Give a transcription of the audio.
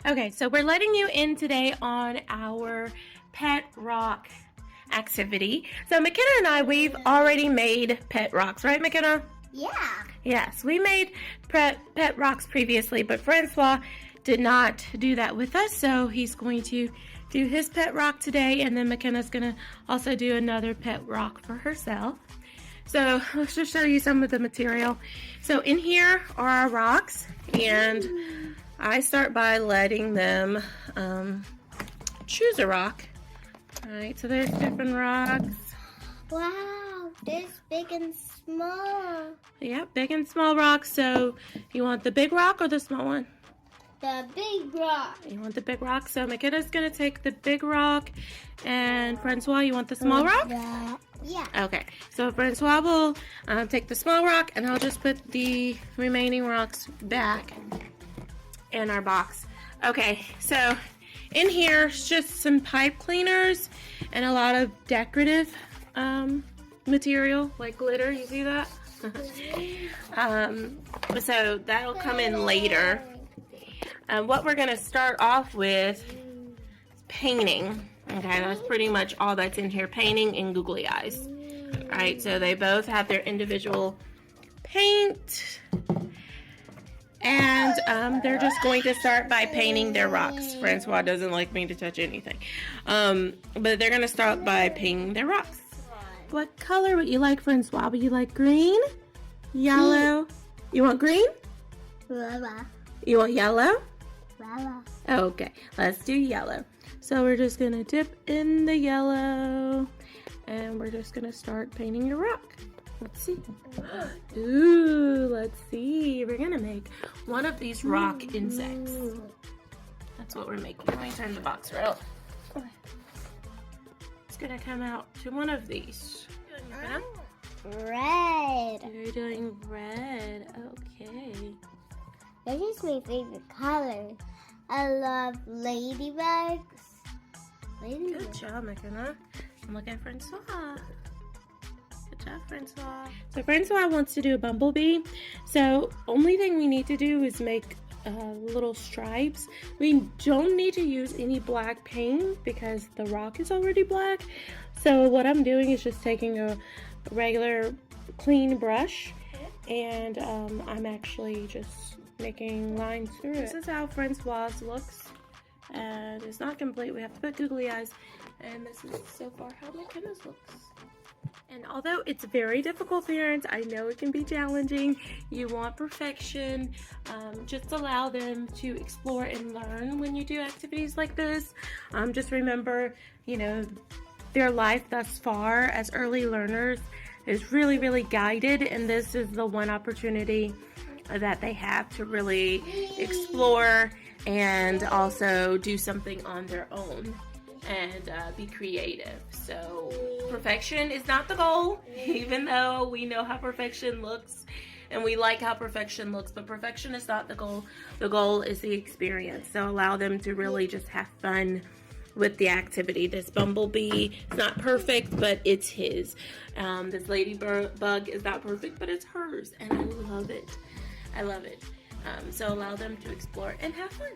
Okay, so we're letting you in today on our pet rock activity. So McKenna and I, we've already made pet rocks, right, McKenna? Yeah. Yes, we made pet rocks previously, but Francois did not do that with us, so he's going to do his pet rock today, and then McKenna's going to also do another pet rock for herself. So let's just show you some of the material. So in here are our rocks, and I start by letting them choose a rock. All right, so there's different rocks. Wow, there's big and small. Yep, big and small rocks. So you want the big rock or the small one? The big rock. You want the big rock. So McKenna's going to take the big rock. And Francois, you want the small rock? Yeah. Okay, so Francois will take the small rock, and I'll just put the remaining rocks back in our box. Okay, so in here is just some pipe cleaners and a lot of decorative material like glitter. You see that? So that'll come in later. What we're going to start off with is painting. Okay, that's pretty much all that's in here. Painting and googly eyes. Alright, so they both have their individual paint. And they're just going to start by painting their rocks. Francois doesn't like me to touch anything. But they're going to start by painting their rocks. What color would you like, Francois? Would you like green? Yellow? You want green? Lava. You want yellow? Lava. Okay, let's do yellow. So we're just going to dip in the yellow. And we're just going to start painting your rock. Let's see. Ooh, let's see. We're going to make one of these rock insects. That's what we're making. Let me turn the box around. It's going to come out to one of these. Red. You're doing red. Okay. This is my favorite color. I love ladybugs. Good job, McKenna. I'm looking at Francois. Good job, Francois. So Francois wants to do a bumblebee. So only thing we need to do is make little stripes. We don't need to use any black paint because the rock is already black. So what I'm doing is just taking a regular clean brush, and I'm actually just making lines through it. This is how Francois looks. And it's not complete. We have to put googly eyes. And this is so far how McKenna's looks. And although it's very difficult, parents, I know it can be challenging. You want perfection. Just allow them to explore and learn when you do activities like this. Just remember, you know, their life thus far as early learners is really, really guided. And this is the one opportunity that they have to really explore and also do something on their own and be creative. So perfection is not the goal, even though we know how perfection looks and we like how perfection looks, but perfection is not the goal. The goal is the experience. So allow them to really just have fun with the activity. This bumblebee is not perfect, but it's his. This ladybug is not perfect, but it's hers, and I love it. I love it. So allow them to explore and have fun.